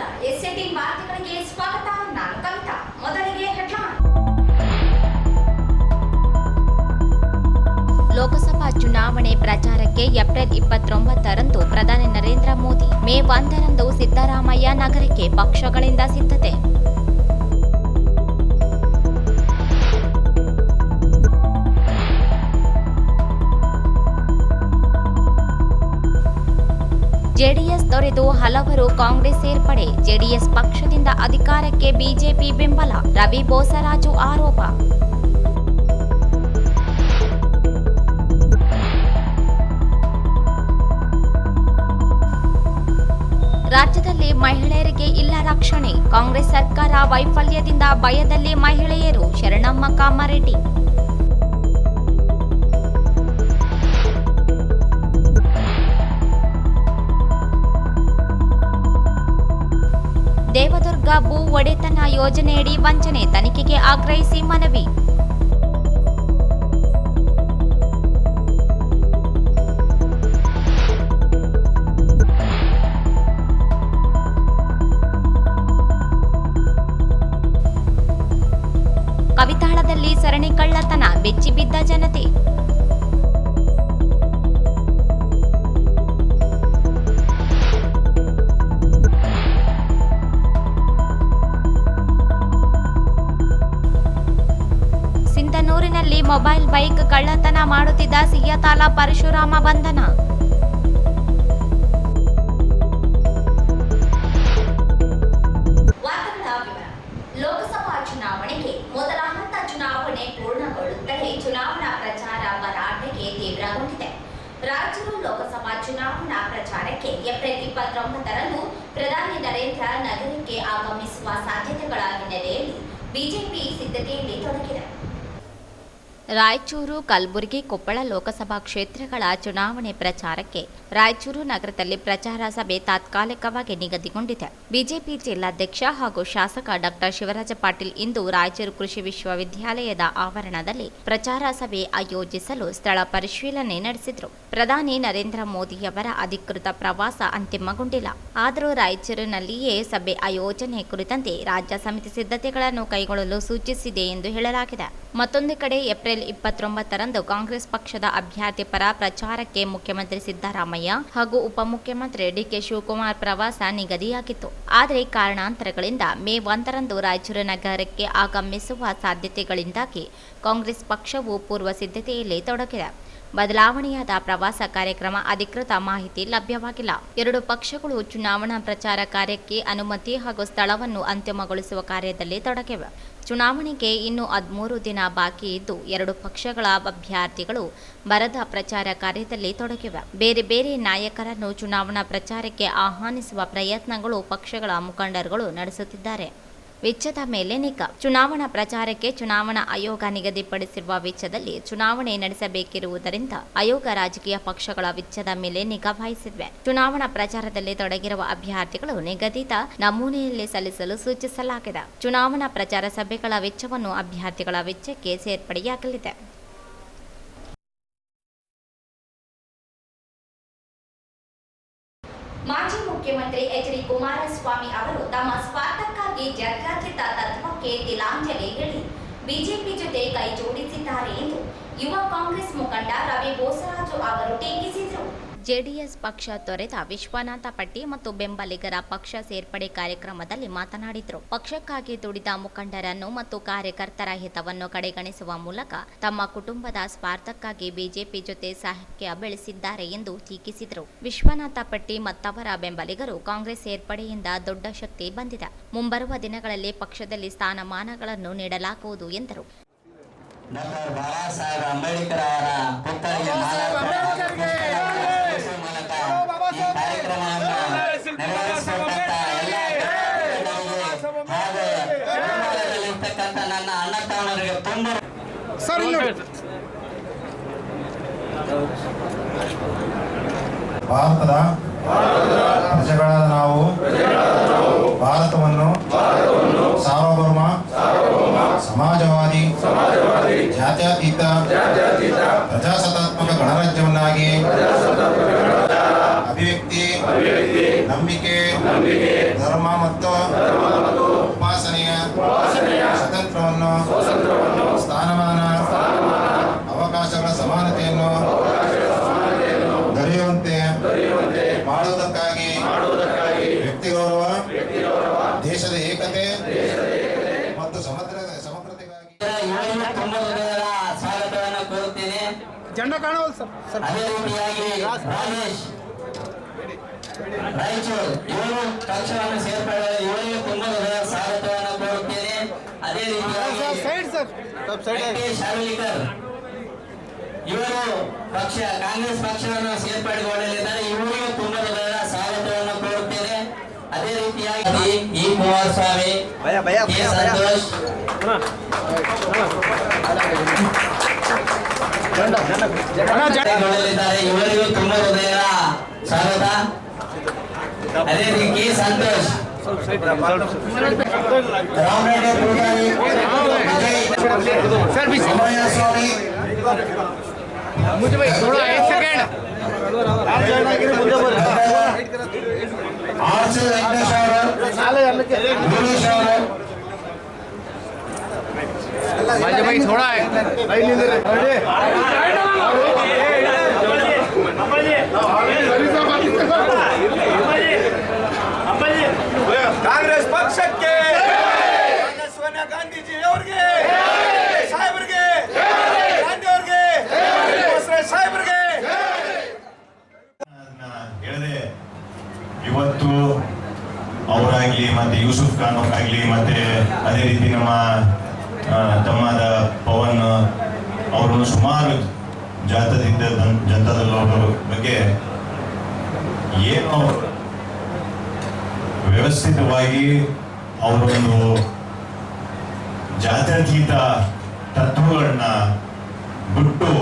ನಮಸ್ಕಾರ. ಎಸ್18 ವಾರ್ತೆಗಳಿಗೆ ಸ್ವಾಗತ. ನಾನು ಕವಿತಾ. ಮೊದಲಿಗೆ ಹೆಡ್ಲೈನ್. ಲೋಕಸಭಾ ಚುನಾವಣೆ ಪ್ರಚಾರಕ್ಕೆ ಏಪ್ರಿಲ್ 29ರಂದು ಪ್ರಧಾನಿ ನರೇಂದ್ರ ಮೋದಿ, ಮೇ 1ರಂದು ಸಿದ್ದರಾಮಯ್ಯ ನಗರಕ್ಕೆ ಪಕ್ಷಗಳಿಂದ ಸಿದ್ಧತೆ. ಜೆಡಿಎಸ್ ತೊರೆದು ಹಲವರು ಕಾಂಗ್ರೆಸ್ ಸೇರ್ಪಡೆ, ಜೆಡಿಎಸ್ ಪಕ್ಷದಿಂದ ಅಧಿಕಾರಕ್ಕೆ ಬಿಜೆಪಿ ಬೆಂಬಲ, ರವಿ ಬೋಸರಾಜು ಆರೋಪ. ರಾಜ್ಯದಲ್ಲಿ ಮಹಿಳೆಯರಿಗೆ ಇಲ್ಲ ರಕ್ಷಣೆ, ಕಾಂಗ್ರೆಸ್ ಸರ್ಕಾರ ವೈಫಲ್ಯದಿಂದ ಭಯದಲ್ಲಿ ಮಹಿಳೆಯರು, ಶರಣಮ್ಮ ಕಾಮಾರೆಡ್ಡಿ. ದೇವದುರ್ಗ ಭೂ ಒಡೆತನ ಯೋಜನೆಯಡಿ ವಂಚನೆ ತನಿಖೆಗೆ ಆಗ್ರಹಿಸಿ ಮನವಿ. ಕವಿತಾಳದಲ್ಲಿ ಸರಣಿ ಕಳ್ಳತನ, ಬೆಚ್ಚಿಬಿದ್ದ ಜನತೆ. ಸಿಂಧನೂರಿನಲ್ಲಿ ಮೊಬೈಲ್ ಬೈಕ್ ಕಳ್ಳತನ ಮಾಡುತ್ತಿದ್ದ ಸಿಯತಾಲ ಪರಶುರಾಮ ಬಂಧನ. ಲೋಕಸಭಾ ಚುನಾವಣೆಗೆ ಮೊದಲ ಹಂತ ಚುನಾವಣೆ ಪೂರ್ಣಗೊಳ್ಳುತ್ತಲೇ ಚುನಾವಣಾ ಪ್ರಚಾರ ಭರಾಟೆಗೆ ತೀವ್ರಗೊಂಡಿದೆ. ರಾಜ್ಯದ ಲೋಕಸಭಾ ಚುನಾವಣಾ ಪ್ರಚಾರಕ್ಕೆ ಏಪ್ರಿಲ್ 29ರಂದು ಪ್ರಧಾನಿ ನರೇಂದ್ರ ನಗರಕ್ಕೆ ಆಗಮಿಸುವ ಸಾಧ್ಯತೆಗಳ ಹಿನ್ನೆಲೆಯಲ್ಲಿ ಬಿಜೆಪಿ ಸಿದ್ಧತೆಯಲ್ಲಿ ತೊಡಗಿದೆ. ರಾಯಚೂರು, ಕಲಬುರಗಿ, ಕೊಪ್ಪಳ ಲೋಕಸಭಾ ಕ್ಷೇತ್ರಗಳ ಚುನಾವಣೆ ಪ್ರಚಾರಕ್ಕೆ ರಾಯಚೂರು ನಗರದಲ್ಲಿ ಪ್ರಚಾರ ಸಭೆ ತಾತ್ಕಾಲಿಕವಾಗಿ ನಿಗದಿಗೊಂಡಿದೆ. ಬಿಜೆಪಿ ಜಿಲ್ಲಾಧ್ಯಕ್ಷ ಹಾಗೂ ಶಾಸಕ ಡಾ ಶಿವರಾಜ ಪಾಟೀಲ್ ಇಂದು ರಾಯಚೂರು ಕೃಷಿ ವಿಶ್ವವಿದ್ಯಾಲಯದ ಆವರಣದಲ್ಲಿ ಪ್ರಚಾರ ಸಭೆ ಆಯೋಜಿಸಲು ಸ್ಥಳ ಪರಿಶೀಲನೆ ನಡೆಸಿದರು. ಪ್ರಧಾನಿ ನರೇಂದ್ರ ಮೋದಿಯವರ ಅಧಿಕೃತ ಪ್ರವಾಸ ಅಂತಿಮಗೊಂಡಿಲ್ಲ. ಆದರೂ ರಾಯಚೂರಿನಲ್ಲಿಯೇ ಸಭೆ ಆಯೋಜನೆ ಕುರಿತಂತೆ ರಾಜ್ಯ ಸಮಿತಿ ಸಿದ್ಧತೆಗಳನ್ನು ಕೈಗೊಳ್ಳಲು ಸೂಚಿಸಿದೆ ಎಂದು ಹೇಳಲಾಗಿದೆ. ಮತ್ತೊಂದು ಕಡೆ ಏಪ್ರಿಲ್ 29ರಂದು ಕಾಂಗ್ರೆಸ್ ಪಕ್ಷದ ಅಭ್ಯರ್ಥಿ ಪರ ಪ್ರಚಾರಕ್ಕೆ ಮುಖ್ಯಮಂತ್ರಿ ಸಿದ್ದರಾಮಯ್ಯ ಹಾಗೂ ಉಪಮುಖ್ಯಮಂತ್ರಿ ಡಿಕೆ ಶಿವಕುಮಾರ್ ಪ್ರವಾಸ ನಿಗದಿಯಾಗಿತ್ತು. ಆದರೆ ಕಾರಣಾಂತರಗಳಿಂದ ಮೇ 1ರಂದು ರಾಯಚೂರು ನಗರಕ್ಕೆ ಆಗಮಿಸುವ ಸಾಧ್ಯತೆಗಳಿಂದಾಗಿ ಕಾಂಗ್ರೆಸ್ ಪಕ್ಷವು ಪೂರ್ವ ಸಿದ್ಧತೆಯಲ್ಲಿ ತೊಡಗಿದೆ. ಬದಲಾವಣೆಯಾದ ಪ್ರವಾಸ ಕಾರ್ಯಕ್ರಮ ಅಧಿಕೃತ ಮಾಹಿತಿ ಲಭ್ಯವಾಗಿಲ್ಲ. ಎರಡು ಪಕ್ಷಗಳು ಚುನಾವಣಾ ಪ್ರಚಾರ ಕಾರ್ಯಕ್ಕೆ ಅನುಮತಿ ಹಾಗೂ ಸ್ಥಳವನ್ನು ಅಂತಿಮಗೊಳಿಸುವ ಕಾರ್ಯದಲ್ಲಿ ತೊಡಗಿವೆ. ಚುನಾವಣೆಗೆ ಇನ್ನು 13 ದಿನ ಬಾಕಿ ಇದ್ದು ಎರಡು ಪಕ್ಷಗಳ ಅಭ್ಯರ್ಥಿಗಳು ಬರದ ಪ್ರಚಾರ ಕಾರ್ಯದಲ್ಲಿ ತೊಡಗಿವೆ. ಬೇರೆ ಬೇರೆ ನಾಯಕರನ್ನು ಚುನಾವಣಾ ಪ್ರಚಾರಕ್ಕೆ ಆಹ್ವಾನಿಸುವ ಪ್ರಯತ್ನಗಳು ಪಕ್ಷಗಳ ಮುಖಂಡರುಗಳು ನಡೆಸುತ್ತಿದ್ದಾರೆ. ವೆಚ್ಚದ ಮೇಲೆ ನಿಗಾ. ಚುನಾವಣಾ ಪ್ರಚಾರಕ್ಕೆ ಚುನಾವಣಾ ಆಯೋಗ ನಿಗದಿಪಡಿಸಿರುವ ವೆಚ್ಚದಲ್ಲಿ ಚುನಾವಣೆ ನಡೆಸಬೇಕಿರುವುದರಿಂದ ಆಯೋಗ ರಾಜಕೀಯ ಪಕ್ಷಗಳ ವೆಚ್ಚದ ಮೇಲೆ ನಿಗಾ ವಹಿಸಿವೆ. ಚುನಾವಣಾ ಪ್ರಚಾರದಲ್ಲಿ ತೊಡಗಿರುವ ಅಭ್ಯರ್ಥಿಗಳು ನಿಗದಿತ ನಮೂನೆಯಲ್ಲಿ ಸಲ್ಲಿಸಲು ಸೂಚಿಸಲಾಗಿದೆ. ಚುನಾವಣಾ ಪ್ರಚಾರ ಸಭೆಗಳ ವೆಚ್ಚವನ್ನು ಅಭ್ಯರ್ಥಿಗಳ ವೆಚ್ಚಕ್ಕೆ ಸೇರ್ಪಡೆಯಾಗಲಿದೆ. ಮಾಜಿ ಮುಖ್ಯಮಂತ್ರಿ ಎಚ್.ಡಿ. ಕುಮಾರಸ್ವಾಮಿ ಅವರು ತಮ್ಮ ಸ್ವಾರ್ಥಕ್ಕಾಗಿ ಜಾತ್ಯತೀತ ತತ್ವಕ್ಕೆ ತಿಲಾಂಜಲಿ ಹೇಳಿ ಬಿಜೆಪಿ ಜೊತೆ ಕೈ ಜೋಡಿಸಿದ್ದಾರೆ ಎಂದು ಯುವ ಕಾಂಗ್ರೆಸ್ ಮುಖಂಡ ರವಿ ಬೋಸರಾಜು ಅವರು ಟೀಕಿಸಿದರು. ಜೆಡಿಎಸ್ ಪಕ್ಷ ತೊರೆದ ವಿಶ್ವನಾಥ ಪಟ್ಟಿ ಮತ್ತು ಬೆಂಬಲಿಗರ ಪಕ್ಷ ಸೇರ್ಪಡೆ ಕಾರ್ಯಕ್ರಮದಲ್ಲಿ ಮಾತನಾಡಿದರು. ಪಕ್ಷಕ್ಕಾಗಿ ದುಡಿದ ಮುಖಂಡರನ್ನು ಮತ್ತು ಕಾರ್ಯಕರ್ತರ ಹಿತವನ್ನು ಕಡೆಗಣಿಸುವ ಮೂಲಕ ತಮ್ಮ ಕುಟುಂಬದ ಸ್ವಾರ್ಥಕ್ಕಾಗಿ ಬಿಜೆಪಿ ಜೊತೆ ಸಖ್ಯ ಬೆಳೆಸಿದ್ದಾರೆ ಎಂದು ಟೀಕಿಸಿದರು. ವಿಶ್ವನಾಥ ಪಟ್ಟಿ ಮತ್ತವರ ಬೆಂಬಲಿಗರು ಕಾಂಗ್ರೆಸ್ ಸೇರ್ಪಡೆಯಿಂದ ದೊಡ್ಡ ಶಕ್ತಿ ಬಂದಿದೆ. ಮುಂಬರುವ ದಿನಗಳಲ್ಲಿ ಪಕ್ಷದಲ್ಲಿ ಸ್ಥಾನಮಾನಗಳನ್ನು ನೀಡಲಾಗುವುದು ಎಂದರು. ಡಾಕ್ಟರ್ ಬಾಬಾ ಸಾಹೇಬ್ ಅಂಬೇಡ್ಕರ್ ಅವರ ಪುತ್ಥಳಿಗೆ ಈ ಕಾರ್ಯಕ್ರಮವನ್ನು ನೆರವೇರಿಸತಕ್ಕಂತ ಎಲ್ಲ ಹಾಗೂ ಇರ್ತಕ್ಕಂಥ ನನ್ನ ಅಣ್ಣ ತಮ್ಮರಿಗೆ ತುಂಬ ಭಾರತದ ಪ್ರಜೆಗಳಾದ ನಾವು ಭಾರತವನ್ನು ಸಾರ್ವಭೌಮ ಸಮಾಜವಾದಿ ಜಾತ್ಯತೀತ ಪ್ರಜಾಸತ್ತಾತ್ಮಕ ಗಣರಾಜ್ಯವನ್ನಾಗಿ ಅಭಿವ್ಯಕ್ತಿ ನಂಬಿಕೆ ಧರ್ಮ ಮತ್ತು ಉಪಾಸನೆಯ ಸ್ವತಂತ್ರವನ್ನು ಸ್ಥಾನಮಾನ ಅವಕಾಶಗಳ ಸಮಾನತೆಯನ್ನು ದೊರೆಯುವಂತೆ ಮಾಡುವುದಕ್ಕಾಗಿ ವ್ಯಕ್ತಿಗೌರವ ದೇಶದ ಏಕತೆ ಮತ್ತು ಸಮಗ್ರತೆಗಾಗಿ ತುಂಬ ಹೃದಯದ ಸ್ವಾಗತವನ್ನು ಕೋರುತ್ತೇನೆ. ಜೆಂಡಾ ಕಾಣವಲ್ಲ ಸರ್. ಅದೇ ರೀತಿಯಾಗಿ ರಾಜೇಶ್ ರಾಯಚೂರು ಇವರು ಪಕ್ಷವನ್ನು ಸೇರ್ಪಡೆ ಇವರಿಗೆ ತುಂಬ ಹೃದಯದ ಸ್ವಾಗತವನ್ನು ಕೋರುತ್ತೇನೆ. ಅದೇ ರೀತಿಯಾಗಿ ಶಾರ್ವಲಿಕರ್ ಇವರು ಕಾಂಗ್ರೆಸ್ ಪಕ್ಷವನ್ನು ಸೇರ್ಪಡೆಗೊಳ್ಳಲಿದ್ದಾರೆ. ಇವರಿಗೂ ತುಂಬ ಹೃದಯದ ಸ್ವಾಗತವನ್ನು ಕೋರುತ್ತೇನೆ. ಅದೇ ರೀತಿಯಾಗಿ ಈ ಕುಮಾರಸ್ವಾಮಿ, ಕೆ ಸಂತೋಷ್ ಇವರಿಗೂ ತುಂಬ ಹೃದಯದ ಸ್ವಾಗತ. ಅದೇ ರೀತಿ ಕೆ ಸಂತೋಷ್, ರಾಮರೆಡ್ಡಿ ಪೂಜಾರಿ, ಸ್ವಾಮಿ ಆರ್ ಸಿ ವೆಂಕಟೇಶ್ ಅವರು, ಗಿರೀಶ್ ಅವರು, भाई थोड़ा है ಕಾಂಗ್ರೆಸ್ ಪಕ್ಷಕ್ಕೆ ಸೋನಿಯಾ ಗಾಂಧೀಜಿ ಅವರಿಗೆ ಸಾಹೇಬರಿಗೆ ಗಾಂಧಿ ಅವರಿಗೆ ಸಾಹೇಬರಿಗೆ ಹೇಳಿದೆ. ಇವತ್ತು ಅವರಾಗ್ಲಿ ಮತ್ತೆ ಯೂಸುಫ್ ಖಾನ್ ಅವರಾಗ್ಲಿ ಮತ್ತೆ ಅದೇ ರೀತಿ ನಮ್ಮ ತಮ್ಮದ ಪವನ್ ಅವರನ್ನು ಸುಮಾರು ಜಾತ್ಯತೀತ ಜನತಾದಳದ ಬಗ್ಗೆ ಏನು ವ್ಯವಸ್ಥಿತವಾಗಿ ಅವರೊಂದು ಜಾತ್ಯತೀತ ತತ್ವಗಳನ್ನ ಬಿಟ್ಟು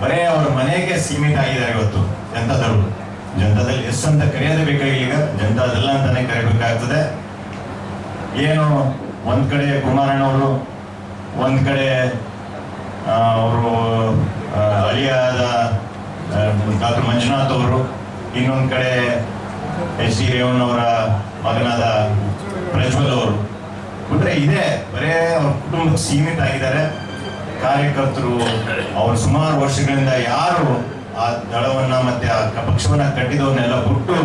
ಬರೇ ಅವರ ಮನೆಗೆ ಸೀಮಿತ ಆಗಿದ್ದಾರೆ. ಇವತ್ತು ಜನತಾದಳ ಎಸ್ ಅಂತ ಕರೆಯೋದೇ ಬೇಕಾಗಿಲ್ಲ, ಈಗ ಜನತಾದಳ ಅಂತಾನೆ ಕರೆಯಬೇಕಾಗ್ತದೆ. ಏನು ಒಂದ್ ಕಡೆ ಕುಮಾರಣ್ಣವರು, ಒಂದ್ ಕಡೆ ಅವರು ಅಳಿಯಾದ ಡಾಕ್ಟರ್ ಮಂಜುನಾಥ್ ಅವರು, ಇನ್ನೊಂದ್ ಕಡೆ ಎಸ್ ಡಿ ರೇವಣ್ಣವರ ಮಗನಾದ ಪ್ರಜ್ವಲ್ ಅವರು ಬಿಟ್ರೆ ಇದೆ ಬರೇ ಅವ್ರ ಕುಟುಂಬಕ್ಕೆ ಸೀಮಿತ ಆಗಿದ್ದಾರೆ. ಕಾರ್ಯಕರ್ತರು ಅವರು ಸುಮಾರು ವರ್ಷಗಳಿಂದ ಯಾರು ಆ ದಳವನ್ನ ಮತ್ತೆ ಆ ಪಕ್ಷವನ್ನ ಕಟ್ಟಿದವನ್ನೆಲ್ಲ ಬಿಟ್ಟು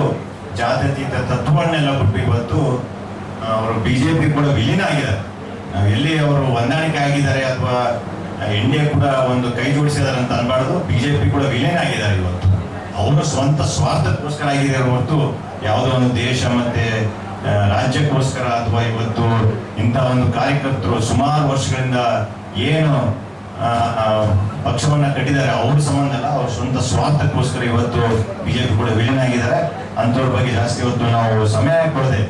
ಜಾತ್ಯತೀತ ತತ್ವವನ್ನೆಲ್ಲ ಬಿಟ್ಟು ಇವತ್ತು ಅವರು ಬಿಜೆಪಿ ಕೂಡ ವಿಲೀನ ಆಗಿದ್ದಾರೆ. ನಾವು ಎಲ್ಲಿ ಅವರು ಹೊಂದಾಣಿಕೆ ಆಗಿದ್ದಾರೆ ಅಥವಾ ಇಂಡಿಯಾ ಕೂಡ ಒಂದು ಕೈ ಜೋಡಿಸಿದ್ದಾರೆ ಅಂತ ಅನ್ಬಾರ್ದು. ಬಿಜೆಪಿ ಕೂಡ ವಿಲೀನ ಆಗಿದ್ದಾರೆ. ಇವತ್ತು ಅವರು ಸ್ವಂತ ಸ್ವಾರ್ಥಕ್ಕೋಸ್ಕರ ಆಗಿದ್ದಾರೆ ಹೊರತು ಯಾವುದೋ ಒಂದು ದೇಶ ಮತ್ತೆ ರಾಜ್ಯಕ್ಕೋಸ್ಕರ ಅಥವಾ ಇವತ್ತು ಇಂಥ ಒಂದು ಕಾರ್ಯಕರ್ತರು ಸುಮಾರು ವರ್ಷಗಳಿಂದ ಏನು ಪಕ್ಷವನ್ನ ಕಟ್ಟಿದ್ದಾರೆ ಅವ್ರ ಸಂಬಂಧ ಅಲ್ಲ, ಅವ್ರ ಸ್ವಂತ ಸ್ವಾರ್ಥಕ್ಕೋಸ್ಕರ ಇವತ್ತು ಬಿಜೆಪಿ ಕೂಡ ವಿಲೀನ ಆಗಿದ್ದಾರೆ. ಅಂಥವ್ರ ಬಗ್ಗೆ ಜಾಸ್ತಿ ಇವತ್ತು ನಾವು ಸಮಯ ಕೊಡದೆ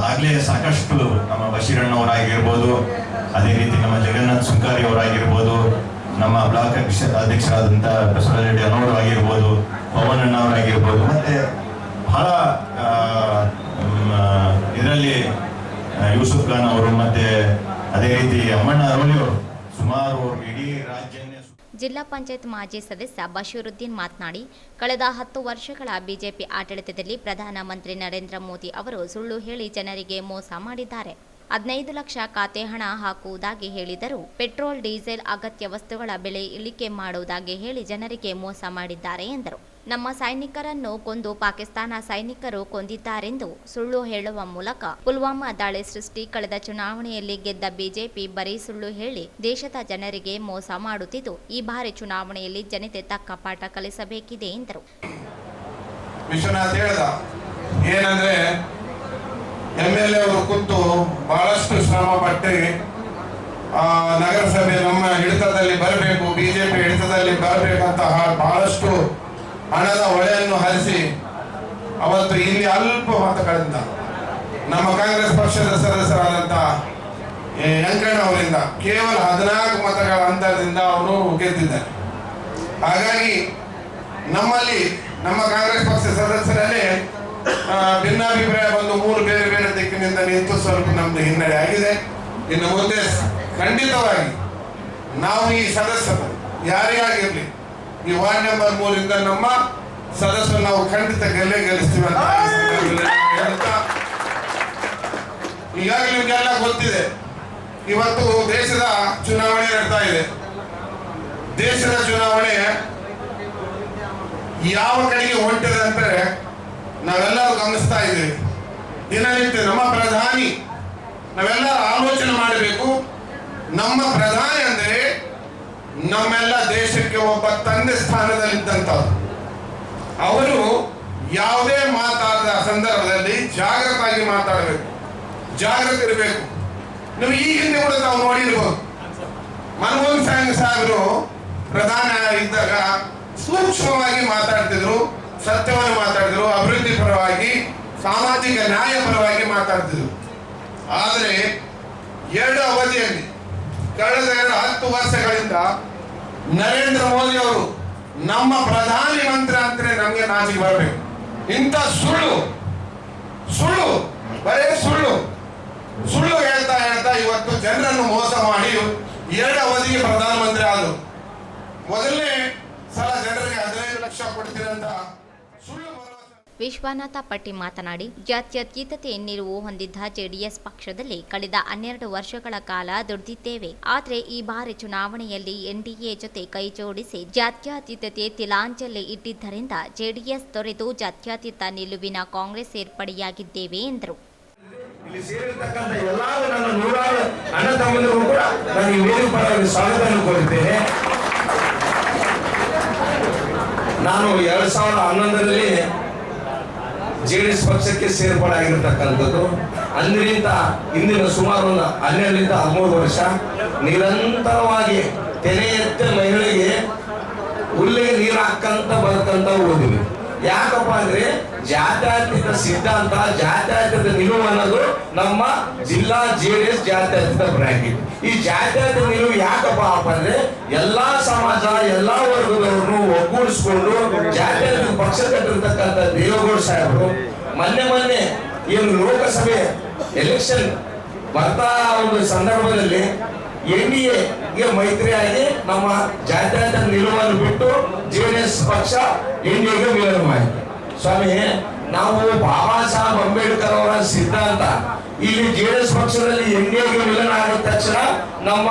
ಆಗ್ಲೇ ಸಾಕಷ್ಟು ನಮ್ಮ ಬಶೀರಣ್ಣವರಾಗಿರ್ಬೋದು, ಅದೇ ರೀತಿ ನಮ್ಮ ಜಗನ್ನಾಥ್ ಸುಂಕಾರಿ ಅವರಾಗಿರ್ಬೋದು, ನಮ್ಮ ಬ್ಲಾಕ್ ಅಧ್ಯಕ್ಷರಾದಂಥ ಬಸವರಾಜ ರೆಡ್ಡಿ ಅನ್ನೋರು ಆಗಿರ್ಬೋದು, ಪವನ್ ಅಣ್ಣವರಾಗಿರ್ಬೋದು, ಮತ್ತೆ ಬಹಳ ಇದರಲ್ಲಿ ಯೂಸುಫ್ ಖಾನ್ ಅವರು ಮತ್ತೆ ಅದೇ ರೀತಿ ಅಮ್ಮಣ್ಣ ಅರೋಲಿ ಅವರು ಸುಮಾರು ಇಡೀ ರಾಜ್ಯನೇ. ಜಿಲ್ಲಾ ಪಂಚಾಯತ್ ಮಾಜಿ ಸದಸ್ಯ ಬಶೀರುದ್ದೀನ್ ಮಾತನಾಡಿ, ಕಳೆದ 10 ವರ್ಷಗಳ ಬಿಜೆಪಿ ಆಡಳಿತದಲ್ಲಿ ಪ್ರಧಾನಮಂತ್ರಿ ನರೇಂದ್ರ ಮೋದಿ ಅವರು ಸುಳ್ಳು ಹೇಳಿ ಜನರಿಗೆ ಮೋಸ ಮಾಡಿದ್ದಾರೆ. 15 ಲಕ್ಷ ಖಾತೆ ಹಣ ಹಾಕುವುದಾಗಿ ಹೇಳಿದರು. ಪೆಟ್ರೋಲ್, ಡೀಸೆಲ್, ಅಗತ್ಯ ವಸ್ತುಗಳ ಬೆಲೆ ಇಳಿಕೆ ಮಾಡುವುದಾಗಿ ಹೇಳಿ ಜನರಿಗೆ ಮೋಸ ಮಾಡಿದ್ದಾರೆ ಎಂದರು. ನಮ್ಮ ಸೈನಿಕರನ್ನು ಕೊಂದು ಪಾಕಿಸ್ತಾನ ಸೈನಿಕರು ಕೊಂದಿದ್ದಾರೆಂದು ಸುಳ್ಳು ಹೇಳುವ ಮೂಲಕ ಪುಲ್ವಾಮಾ ದಾಳಿ ಸೃಷ್ಟಿ. ಕಳೆದ ಚುನಾವಣೆಯಲ್ಲಿ ಗೆದ್ದ ಬಿಜೆಪಿ ಬರೀ ಸುಳ್ಳು ಹೇಳಿ ದೇಶದ ಜನರಿಗೆ ಮೋಸ ಮಾಡುತ್ತಿದ್ದು, ಈ ಬಾರಿ ಚುನಾವಣೆಯಲ್ಲಿ ಜನತೆ ತಕ್ಕ ಪಾಠ ಕಲಿಸಬೇಕಿದೆ ಎಂದರು. ವಿಶ್ವನಾಥ್ ಹೇಳ್ದ ಏನಂದ್ರೆ MLA ಅವರು ಕೂತು ಬಹಳಷ್ಟು ಶ್ರಮ ಪಟ್ಟು ನಗರಸಭೆ ನಮ್ಮ ಹಿಡಿತದಲ್ಲಿ ಬರಬೇಕು, ಬಿಜೆಪಿ ಹಿಡಿತದಲ್ಲಿ ಬರಬೇಕಂತ ಬಹಳಷ್ಟು ಹಣದ ಹೊಳೆಯನ್ನು ಹರಿಸಿ ಅವತ್ತು ಇಲ್ಲಿ ಅಲ್ಪ ಮತಗಳಿಂದ ನಮ್ಮ ಕಾಂಗ್ರೆಸ್ ಪಕ್ಷದ ಸದಸ್ಯರಾದಂಥ ವೆಂಕಣ್ಣ ಅವರಿಂದ ಕೇವಲ 14 ಮತಗಳ ಅಂತರದಿಂದ ಅವರು ಗೆದ್ದಿದ್ದಾರೆ. ಹಾಗಾಗಿ ನಮ್ಮಲ್ಲಿ ನಮ್ಮ ಕಾಂಗ್ರೆಸ್ ಪಕ್ಷ ಸದಸ್ಯರಲ್ಲಿ ಭಿನ್ನಾಭಿಪ್ರಾಯ ಬಂದು 3 ಬೇರೆ ಬೇರೆ ದಿಕ್ಕಿನಿಂದ ನಿಂತು ಸ್ವಲ್ಪ ನಮ್ದು ಹಿನ್ನಡೆ ಆಗಿದೆ. ಇನ್ನು ಮುಂದೆ ಖಂಡಿತವಾಗಿ ನಾವು ಈ ಸದಸ್ಯರು ಯಾರಿಗಾಗಿರ್ಲಿ ಈ ವಾರ್ಡ್ ನಂಬರ್ 3 ಇಂದ ನಮ್ಮ ಸದಸ್ಯರು ನಾವು ಖಂಡಿತ ಗೆಲ್ಲಿಸ್ತೀವಿ ಅಂತ ಹೇಳ್ತಾ, ಈಗಾಗಲೇ ನಿಮಗೆಲ್ಲ ಗೊತ್ತಿದೆ, ಇವತ್ತು ದೇಶದ ಚುನಾವಣೆ ನಡ್ತಾ ಇದೆ. ದೇಶದ ಚುನಾವಣೆ ಯಾವ ಕಡೆಗೆ ಹೊಂಟಿದೆ ಅಂತ ನಾವೆಲ್ಲರೂ ಗಮನಿಸ್ತಾ ಇದ್ದೀವಿ. ದಿನನಿತ್ಯ ನಮ್ಮ ಪ್ರಧಾನಿ, ನಾವೆಲ್ಲರೂ ಆಲೋಚನೆ ಮಾಡಬೇಕು. ನಮ್ಮ ಪ್ರಧಾನಿ ಅಂದ್ರೆ ನಮ್ಮೆಲ್ಲ ದೇಶಕ್ಕೆ ಒಬ್ಬ ತಂದೆ ಸ್ಥಾನದಲ್ಲಿದ್ದಂಥವ್ರು. ಅವರು ಯಾವುದೇ ಮಾತಾಡದ ಸಂದರ್ಭದಲ್ಲಿ ಜಾಗೃತವಾಗಿ ಮಾತಾಡಬೇಕು, ಜಾಗೃತಿ ಇರಬೇಕು. ನೀವು ಈ ಹಿಂದೆ ಕೂಡ ನಾವು ನೋಡಿರ್ಬೋದು, ಮನಮೋಹನ್ ಸಿಂಗ್ ಸಾಹೇಬರು ಪ್ರಧಾನ ಇದ್ದಾಗ ಸೂಕ್ಷ್ಮವಾಗಿ ಮಾತಾಡ್ತಿದ್ರು, ಸತ್ಯವನ್ನು ಮಾತಾಡಿದ್ರು, ಅಭಿವೃದ್ಧಿ ಪರವಾಗಿ, ಸಾಮಾಜಿಕ ನ್ಯಾಯ ಪರವಾಗಿ ಮಾತಾಡ್ತಿದ್ರು. ಆದರೆ ಎರಡು ಅವಧಿಯಲ್ಲಿ ಕಳೆದ 10 ವರ್ಷಗಳಿಂದ ನರೇಂದ್ರ ಮೋದಿ ಅವರು ನಮ್ಮ ಪ್ರಧಾನಿ ಮಂತ್ರಿ ಅಂತಲೇ ನಮಗೆ ನಾಚಿಕೆ ಬರಬೇಕು. ಇಂಥ ಸುಳ್ಳು ಬರೇ ಸುಳ್ಳು ಹೇಳ್ತಾ ಇವತ್ತು ಜನರನ್ನು ಮೋಸ ಮಾಡಿ 2 ಅವಧಿಗೆ ಪ್ರಧಾನಮಂತ್ರಿ ಆದರು. ಮೊದಲನೇ ಸಲ ಜನರಿಗೆ 15 ಲಕ್ಷ ಕೊಡ್ತೀರಂತ ಸುಳ್ಳು ವಿಶ್ವನಾಥ ಪಟ್ಟಿ ಮಾತನಾಡಿ, ಜಾತ್ಯತೀತತೆ ನಿಲುವು ಹೊಂದಿದ್ದ ಜೆಡಿಎಸ್ ಪಕ್ಷದಲ್ಲಿ ಕಳೆದ 12 ವರ್ಷಗಳ ಕಾಲ ದುಡಿದಿದ್ದೇವೆ. ಆದರೆ ಈ ಬಾರಿ ಚುನಾವಣೆಯಲ್ಲಿ ಎನ್ಡಿಎ ಜೊತೆ ಕೈಜೋಡಿಸಿ ಜಾತ್ಯತೀತತೆ ತಿಲಾಂಜಲಿ ಇಟ್ಟಿದ್ದರಿಂದ ಜೆಡಿಎಸ್ ತೊರೆದು ಜಾತ್ಯತೀತ ನಿಲುವಿನ ಕಾಂಗ್ರೆಸ್ ಸೇರ್ಪಡೆಯಾಗಿದ್ದೇವೆ ಎಂದರು. ಇಲ್ಲಿ ಸೇರಿರ್ತಕ್ಕಂಥ ಎಲ್ಲರೂ ನನ್ನ 100 ಅಣ್ಣ ತಮ್ಮಂದಿರು ಕೂಡ ನಾನು ಈ ವೇದಿಕೆ ಪರವಾಗಿ ಸ್ವಾಗತವನ್ನು ಕೋರುತ್ತೇನೆ. ನಾನು 2011ರಲ್ಲಿ ಜೆಡಿಎಸ್ ಪಕ್ಷಕ್ಕೆ ಸೇರ್ಪಡೆ ಆಗಿರ್ತಕ್ಕಂಥದ್ದು. ಅಂದಿನಿಂದ ಇಂದಿನ ಸುಮಾರು ಒಂದು 12ರಿಂದ 13 ವರ್ಷ ನಿರಂತರವಾಗಿ ತೆನೆ ಎತ್ತ ಮಹಿಳೆಗೆ ಹುಲ್ಲಿಗೆ ನೀರು ಹಾಕಂತ ಬರ್ತಂತ ಓದಿವಿ. ಯಾಕಪ್ಪ ಅಂದ್ರೆ ಜಾತ್ಯತೀತ ಸಿದ್ಧಾಂತ, ಜಾತ್ಯತೀತ ನಿಲುವು ಅನ್ನೋದು ನಮ್ಮ ಜಿಲ್ಲಾ ಜೆಡಿಎಸ್ ಜಾತ್ಯತೀತ ಬ್ರಾಂಡ್. ಈ ಜಾತ್ಯತೀತ ನಿಲುವು ಯಾಕಪ್ಪ ಅಂದ್ರೆ ಎಲ್ಲಾ ಸಮಾಜ, ಎಲ್ಲಾ ವರ್ಗದವ್ರನ್ನು ಒಗ್ಗೂಡಿಸ್ಕೊಂಡು ಜಾತ್ಯತೀತ ಪಕ್ಷ ಕಟ್ಟಿರ್ತಕ್ಕಂಥ ದೇವೇಗೌಡ ಸಾಹೇಬರು ಮೊನ್ನೆ ಏನು ಲೋಕಸಭೆ ಎಲೆಕ್ಷನ್ ಬರ್ತಾ ಒಂದು ಸಂದರ್ಭದಲ್ಲಿ ಎನ್ಡಿಎಗೆ ಮೈತ್ರಿಯಾಗಿ ನಮ್ಮ ಜಾತ್ಯತೀತ ನಿಲುವನ್ನು ಬಿಟ್ಟು ಜೆಡಿಎಸ್ ಪಕ್ಷ ಎನ್ಡಿಎಗೆ ವಿಲೀನ ಮಾಡಿದೆ. ಸ್ವಾಮಿ, ನಾವು ಬಾಬಾ ಸಾಹೇಬ್ ಅಂಬೇಡ್ಕರ್ ಅವರ ಸಿದ್ಧಾಂತ ಇಲ್ಲಿ ಜೆಡಿಎಸ್ ಪಕ್ಷದಲ್ಲಿ ಎನ್ಡಿಎಗೆ ವಿಲೀನ ಆಗಿದ ತಕ್ಷಣ ನಮ್ಮ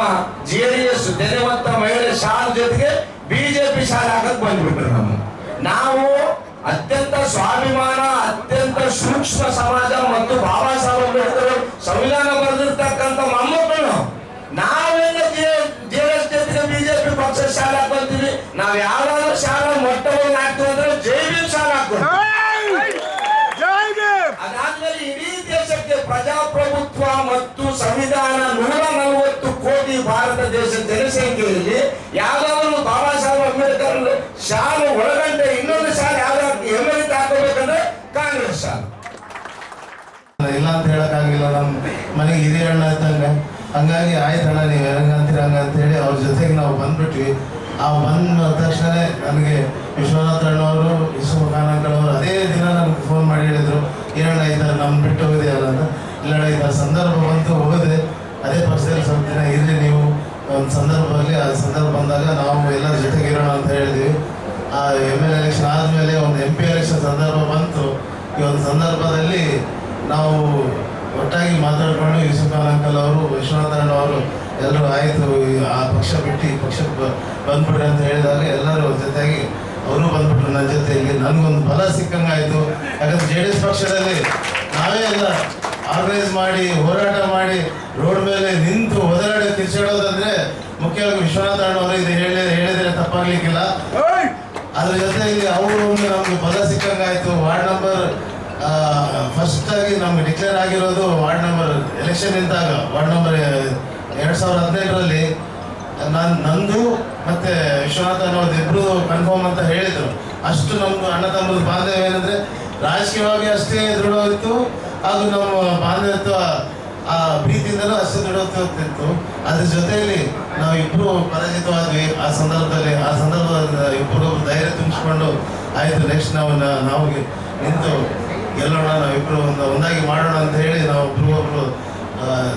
ಜೆಡಿಎಸ್ ತೆನೆಮತ್ತ ಮಹಿಳೆ ಶಾಲೆ ಜೊತೆಗೆ ಬಿಜೆಪಿ ಶಾಲೆ ಹಾಕಕ್ ಬಂದ್ಬಿಟ್ರು. ನಾವು ಅತ್ಯಂತ ಸ್ವಾಭಿಮಾನ, ಅತ್ಯಂತ ಸೂಕ್ಷ್ಮ ಸಮಾಜ ಮತ್ತು ಬಾಬಾ ಸಾಹೇಬ್ ಅಂಬೇಡ್ಕರ್ ಸಂವಿಧಾನ ಬರೆದಿರ್ತಕ್ಕಂಥ ಮೊಮ್ಮಕ್ಕಳು ನಾವೆಲ್ಲ ಜೆಡಿಎಸ್ ಜೊತೆಗೆ ಬಿಜೆಪಿ ಪಕ್ಷ ಶಾಲೆ ಹಾಕೊಂತೀವಿ. ನಾವ್ ಯಾವ್ದಾದ್ರು ಶಾಲೆ ಮೊಟ್ಟವನ್ನು ಹಾಕ್ತೀವಿ ಅಂದ್ರೆ ಜೈ ಭೀಮ್ ಶಾಲೆ ಹಾಕ್ತೀವಿ. ಅದಾದ್ಮೇಲೆ ಇಡೀ ದೇಶಕ್ಕೆ ಪ್ರಜಾಪ್ರಭುತ್ವ ಮತ್ತು ಸಂವಿಧಾನ 140 ಕೋಟಿ ಭಾರತ ದೇಶದ ಜನಸಂಖ್ಯೆಯಲ್ಲಿ ಯಾವ್ದಾದ್ರು ಬಾಬಾ ಸಾಹೇಬ್ ಅಂಬೇಡ್ಕರ್ ಶಾಲೆ ಒಳಗಂಡೆ ಇನ್ನೊಂದು ಶಾಲೆ ಯಾವ್ದಾದ್ರು ಎಮ್ಮರಿತ ಹಾಕಬೇಕಂದ್ರೆ ಕಾಂಗ್ರೆಸ್ ಶಾಲೆ. ಇಲ್ಲ ಅಂತ ಹೇಳಕ್ಕಾಗಿಲ್ಲ, ನಮ್ಮ ಮನೆಗೆ ಹಿರಿಯ ಅಣ್ಣ ಇದ್ದಂಗೆ. ಹಂಗಾಗಿ ಆಯ್ತಣ್ಣ ನೀವು ಹೆಂಗಂತೀರ ಹಂಗಂತ ಹೇಳಿ ಅವ್ರ ಜೊತೆಗೆ ನಾವು ಬಂದ್ಬಿಟ್ವಿ. ಆ ಬಂದ ತಕ್ಷಣ ನನಗೆ ವಿಶ್ವನಾಥ ಅಣ್ಣವರು, ವಿಶ್ವಕಾನಂಕಳವರು ಅದೇ ದಿನ ನನಗೆ ಫೋನ್ ಮಾಡಿ ಹೇಳಿದ್ರು, ಏನಣ್ಣ ಇದ್ದಾರೆ ನಮ್ಮ ಬಿಟ್ಟು ಹೋಗಿದೆಯಲ್ಲ ಅಂತ. ಇಲ್ಲಣ್ಣ ಈ ಸಂದರ್ಭ ಬಂತು, ಹೋಗಿದೆ. ಅದೇ ಪಕ್ಷದಲ್ಲಿ ಸ್ವಲ್ಪ ದಿನ ಇರಲಿ ನೀವು, ಒಂದು ಸಂದರ್ಭದಲ್ಲಿ ಆ ಸಂದರ್ಭ ಬಂದಾಗ ನಾವು ಎಲ್ಲರ ಜೊತೆಗೆ ಇರೋಣ ಅಂತ ಹೇಳಿದ್ವಿ. ಆ ML ಎಲೆಕ್ಷನ್ ಆದಮೇಲೆ ಒಂದು MP ಎಲೆಕ್ಷನ್ ಸಂದರ್ಭ ಬಂತು. ಈ ಒಂದು ಸಂದರ್ಭದಲ್ಲಿ ನಾವು ಒಟ್ಟಾಗಿ ಮಾತಾಡಿಕೊಂಡು ವಿಶ್ವಕಾನಂಕಲ್ ಅವರು, ವಿಶ್ವನಾಥಣ್ಣ ಅವರು ಎಲ್ಲರೂ ಆಯಿತು ಆ ಪಕ್ಷ ಬಿಟ್ಟು ಈ ಪಕ್ಷಕ್ಕೆ ಬಂದ್ಬಿಡ್ರಿ ಅಂತ ಹೇಳಿದಾಗ ಎಲ್ಲರೂ ಜೊತೆಗೆ ಅವರು ಬಂದ್ಬಿಟ್ರು ನನ್ನ ಜೊತೆಯಲ್ಲಿ. ನನಗೊಂದು ಬಲ ಸಿಕ್ಕಂಗಾಯಿತು. ಯಾಕಂದ್ರೆ ಜೆಡಿಎಸ್ ಪಕ್ಷದಲ್ಲಿ ನಾವೇ ಎಲ್ಲ ಆರ್ಗನೈಸ್ ಮಾಡಿ, ಹೋರಾಟ ಮಾಡಿ, ರೋಡ್ ಮೇಲೆ ನಿಂತು ಒದರಾಡಿ ಕಿರ್ಚಾಡೋದಂದ್ರೆ ಮುಖ್ಯವಾಗಿ ವಿಶ್ವನಾಥಣ್ಣ ಅವರು ಇದು ಹೇಳಿದ್ರೆ ತಪ್ಪಾಗ್ಲಿಕ್ಕಿಲ್ಲ. ಅದ್ರ ಜೊತೆಯಲ್ಲಿ ಅವರು ನಮ್ಗೆ ಬಲ ಸಿಕ್ಕಂಗಾಯಿತು. ವಾರ್ಡ್ ನಂಬರ್ ಫಸ್ಟ್ ಆಗಿ ನಮ್ಗೆ ಡಿಕ್ಲೇರ್ ಆಗಿರೋದು ವಾರ್ಡ್ ನಂಬರ್ ಎಲೆಕ್ಷನ್ ನಿಂತಾಗ, ವಾರ್ಡ್ ನಂಬರ್ 2015ರಲ್ಲಿ ನಂದು ಮತ್ತೆ ವಿಶ್ವನಾಥ ಅನ್ನೋದು ಇಬ್ರು ಕನ್ಫರ್ಮ್ ಅಂತ ಹೇಳಿದ್ರು. ಅಷ್ಟು ನಮ್ದು ಅಣ್ಣ ತಮ್ಮದು ಬಾಂಧವ್ಯ ಏನಂದ್ರೆ ರಾಜಕೀಯವಾಗಿ ಅಷ್ಟೇ ದೃಢವಿತ್ತು, ಹಾಗೂ ನಮ್ಮ ಬಾಂಧವ್ಯತ್ವ ಆ ಪ್ರೀತಿಯಿಂದಲೂ ಅಷ್ಟೇ ದೃಢವಿತ್ತು. ಅದ್ರ ಜೊತೆಯಲ್ಲಿ ನಾವಿಬ್ರು ಪರಾಜಿತವಾದ್ವಿ. ಆ ಸಂದರ್ಭದ ಇಬ್ಬರು ಧೈರ್ಯ ತುಂಬಿಸ್ಕೊಂಡು ಆಯ್ತು ನೆಕ್ಸ್ಟ್ ನಾವು ನಿಂತು ಗೆಲ್ಲೋಣ, ನಾವಿಬ್ರು ಒಂದಾಗಿ ಮಾಡೋಣ ಅಂತ ಹೇಳಿ ನಾವು ಒಬ್ರು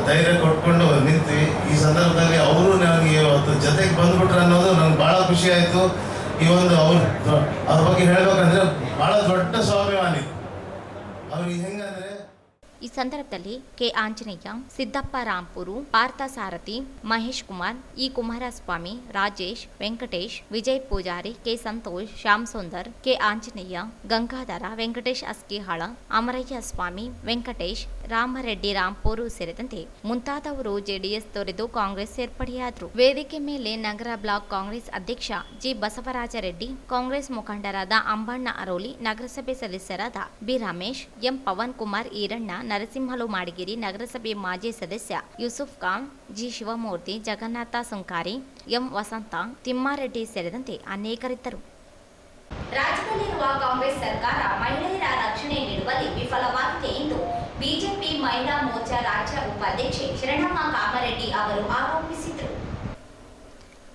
ಧೈರ್ಯ ಕೊಟ್ಕೊಂಡು ನಿಂತ್ವಿ. ಈ ಸಂದರ್ಭದಲ್ಲಿ ಅವರು ನನಗೆ ಇವತ್ತು ಜೊತೆಗೆ ಬಂದ್ಬಿಟ್ರೆ ಅನ್ನೋದು ನನಗೆ ಭಾಳ ಖುಷಿ ಆಯಿತು. ಈ ಒಂದು ಅವ್ರ ಬಗ್ಗೆ ಹೇಳ್ಬೇಕಂದ್ರೆ ಬಹಳ ದೊಡ್ಡ ಸ್ವಾಭಿಮಾನಿ ಅವ್ರಿಗೆ. ಹೆಂಗಂದ್ರೆ ಈ ಸಂದರ್ಭದಲ್ಲಿ K Anjaneya, Siddappa Rampur, Partha Sarathi, Mahesh Kumar, E Kumaraswamy, Rajesh, Venkatesh, Vijay Poojari, K Santosh, Shyam Sundar, K Anjaneya, Gangadhara, Venkatesh Askihal, Amarayya Swamy, Venkatesh, Ramareddy Rampur ಸೇರಿದಂತೆ ಮುಂತಾದವರು ಜೆಡಿಎಸ್ ತೊರೆದು ಕಾಂಗ್ರೆಸ್ ಸೇರ್ಪಡೆಯಾದರು. ವೇದಿಕೆ ಮೇಲೆ ನಗರ ಬ್ಲಾಕ್ ಕಾಂಗ್ರೆಸ್ ಅಧ್ಯಕ್ಷ ಜಿ ಬಸವರಾಜರೆಡ್ಡಿ, ಕಾಂಗ್ರೆಸ್ ಮುಖಂಡರಾದ ಅಂಬಣ್ಣ ಅರೋಲಿ, ನಗರಸಭೆ ಸದಸ್ಯರಾದ ಬಿ ರಮೇಶ್, ಎಂ ಪವನ್ ಕುಮಾರ್ ಈರಣ್ಣ, ನರಸಿಂಹಲು ಮಾಡಿಗಿರಿ, ನಗರಸಭೆ ಮಾಜಿ ಸದಸ್ಯ ಯೂಸುಫ್ ಖಾನ್, ಜಿ ಶಿವಮೂರ್ತಿ, ಜಗನ್ನಾಥ ಸುಂಕಾರಿ, ಎಂ ವಸಂತ, ತಿಮ್ಮಾರೆಡ್ಡಿ ಸೇರಿದಂತೆ ಅನೇಕರಿದ್ದರು. ರಾಜ್ಯದಲ್ಲಿರುವ ಕಾಂಗ್ರೆಸ್ ಸರ್ಕಾರ ಮಹಿಳೆಯರ ರಕ್ಷಣೆ ನೀಡುವಲ್ಲಿ ವಿಫಲವಾಗಿದೆ ಎಂದು ಬಿಜೆಪಿ ಮಹಿಳಾ ಮೋರ್ಚಾ ರಾಜ್ಯ ಉಪಾಧ್ಯಕ್ಷೆ ಶರಣಮ್ಮ ಕಾಮರೆಡ್ಡಿ ಅವರು ಆರೋಪಿಸಿದರು.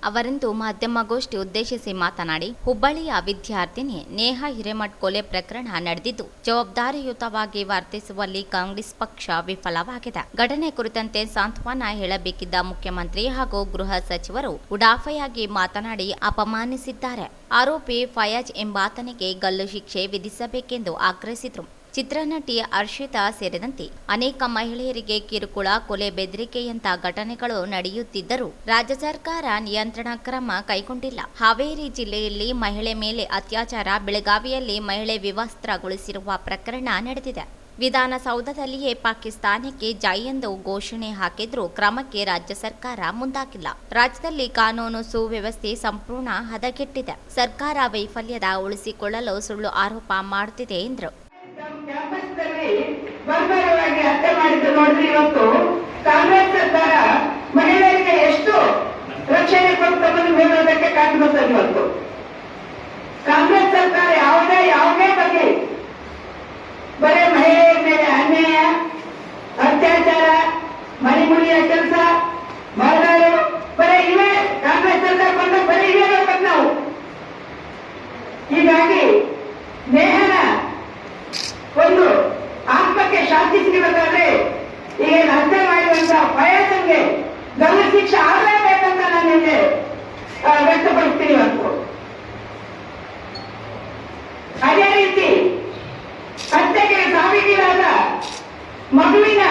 ಅವರಿಂದು ಮಾಧ್ಯಮಗೋಷ್ಠಿ ಉದ್ದೇಶಿಸಿ ಮಾತನಾಡಿ, ಹುಬ್ಬಳ್ಳಿಯ ವಿದ್ಯಾರ್ಥಿನಿ ನೇಹಾ ಹಿರೇಮಠ್ ಕೊಲೆ ಪ್ರಕರಣ ನಡೆದಿದ್ದು ಜವಾಬ್ದಾರಿಯುತವಾಗಿ ವರ್ತಿಸುವಲ್ಲಿ ಕಾಂಗ್ರೆಸ್ ಪಕ್ಷ ವಿಫಲವಾಗಿದೆ. ಘಟನೆ ಕುರಿತಂತೆ ಸಾಂತ್ವನ ಹೇಳಬೇಕಿದ್ದ ಮುಖ್ಯಮಂತ್ರಿ ಹಾಗೂ ಗೃಹ ಸಚಿವರು ಉಡಾಫೆಯಾಗಿ ಮಾತನಾಡಿ ಅಪಮಾನಿಸಿದ್ದಾರೆ. ಆರೋಪಿ ಫಯಾಜ್ ಎಂಬಾತನಿಗೆ ಗಲ್ಲು ಶಿಕ್ಷೆ ವಿಧಿಸಬೇಕೆಂದು ಆಗ್ರಹಿಸಿದರು. ಚಿತ್ರನಟಿ ಹರ್ಷಿತಾ ಸೇರಿದಂತೆ ಅನೇಕ ಮಹಿಳೆಯರಿಗೆ ಕಿರುಕುಳ, ಕೊಲೆ, ಬೆದರಿಕೆಯಂತ ಘಟನೆಗಳು ನಡೆಯುತ್ತಿದ್ದರೂ ರಾಜ್ಯ ಸರ್ಕಾರ ನಿಯಂತ್ರಣ ಕ್ರಮ ಕೈಗೊಂಡಿಲ್ಲ. ಹಾವೇರಿ ಜಿಲ್ಲೆಯಲ್ಲಿ ಮಹಿಳೆ ಮೇಲೆ ಅತ್ಯಾಚಾರ, ಬೆಳಗಾವಿಯಲ್ಲಿ ಮಹಿಳೆ ವಿವಸ್ತ್ರಗೊಳಿಸಿರುವ ಪ್ರಕರಣ ನಡೆದಿದೆ. ವಿಧಾನಸೌಧದಲ್ಲಿಯೇ ಪಾಕಿಸ್ತಾನಕ್ಕೆ ಜೈ ಎಂದು ಘೋಷಣೆ ಹಾಕಿದ್ರೂ ಕ್ರಮಕ್ಕೆ ರಾಜ್ಯ ಸರ್ಕಾರ ಮುಂದಾಗಿಲ್ಲ. ರಾಜ್ಯದಲ್ಲಿ ಕಾನೂನು ಸುವ್ಯವಸ್ಥೆ ಸಂಪೂರ್ಣ ಹದಗೆಟ್ಟಿದೆ. ಸರ್ಕಾರ ವೈಫಲ್ಯದ ಉಳಿಸಿಕೊಳ್ಳಲು ಸುಳ್ಳು ಆರೋಪ ಮಾಡುತ್ತಿದೆ ಎಂದರು. ಕ್ಯಾಂಪಸ್ನಲ್ಲಿ ಬರ್ಬರವಾಗಿ ಹತ್ಯೆ ಮಾಡಿದ್ದು ನೋಡ್ರಿ. ಇವತ್ತು ಕಾಂಗ್ರೆಸ್ ಸರ್ಕಾರ ಮಹಿಳೆಯರಿಗೆ ಎಷ್ಟು ರಕ್ಷಣೆ ಕೊಟ್ಟು ತಮ್ಮನ್ನು ಮೇಲೋದಕ್ಕೆ ಕಾಣ್ಬೋದು. ಇವತ್ತು ಕಾಂಗ್ರೆಸ್ ಸರ್ಕಾರ ಯಾವುದೇ ಬಗ್ಗೆ ಬರೀ ಮಹಿಳೆಯರ ಮೇಲೆ ಅನ್ಯಾಯ, ಅತ್ಯಾಚಾರ, ಮಣಿಮುಳಿಯ ಕೆಲಸ, ಮರಳು, ಬರೀ ಇವೇ ಕಾಂಗ್ರೆಸ್ ಸರ್ಕಾರ ಬಂದಾಗ ಬರೀ ಇವೇ ಹೇಳ್ಬೇಕು ನಾವು. ಹೀಗಾಗಿ ನೇಹನ ಒಂದು ಆತ್ಮಕ್ಕೆ ಶಾಂತಿ ಸಿಗಬೇಕಾದ್ರೆ ಈಗ ಹತ್ಯೆ ಮಾಡಿರುವಂತಹ ಫಯಾಜ್ಗೆ ಗಲ್ಲು ಶಿಕ್ಷೆ ಆಗಲೇಬೇಕಂತ ನಾನು ಇಲ್ಲಿ ವ್ಯಕ್ತಪಡಿಸ್ತೀನಿ ಇವತ್ತು. ಅದೇ ರೀತಿ ಹತ್ಯೆಗೆ ಸಾವಿಗೀಡಾದ ಮಗುವಿನ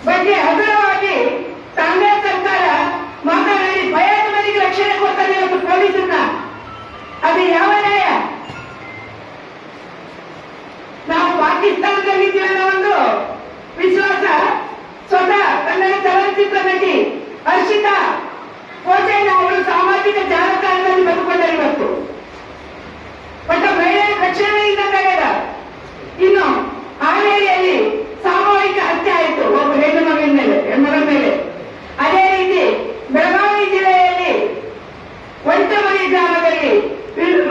ಬಗ್ಗೆ ಹಗುರವಾಗಿ ಕಾಂಗ್ರೆಸ್ ಸರ್ಕಾರ ಮಾತನಾಡಿ ಫಯಾಜ್ ಮನೆಗೆ ರಕ್ಷಣೆ ಕೊಡ್ತಾರೆ ಇವತ್ತು ಪೊಲೀಸರನ್ನ. ಅದು ಯಾವ ನ್ಯಾಯ? ನಾವು ಪಾಕಿಸ್ತಾನದಲ್ಲಿದ್ದೀವಿ ಅನ್ನೋ ಒಂದು ವಿಶ್ವಾಸ ಸ್ವತಃ ಕನ್ನಡ ಚಲನಚಿತ್ರ ನಟಿ ಹರ್ಷಿತಾ ಕೋಟೆನ ಅವರು ಸಾಮಾಜಿಕ ಜಾಲತಾಣದಲ್ಲಿ ಬದುಕೊಂಡರು ಇವತ್ತು. ಬಟ್ ಮಹಿಳೆಯ ರಕ್ಷಣೆಯಿಂದ ಕಳೆದ ಇನ್ನು ಹಾವೇರಿಯಲ್ಲಿ ಸಾಮೂಹಿಕ ಹತ್ಯೆ ಆಯಿತು ಒಬ್ಬ ಹೆಣ್ಣುಮಗನ ಮೇಲೆ. ಅದೇ ರೀತಿ ಬೆಳಗಾವಿ ಜಿಲ್ಲೆಯಲ್ಲಿ ಒಂಟಮನಿ ಗ್ರಾಮದಲ್ಲಿ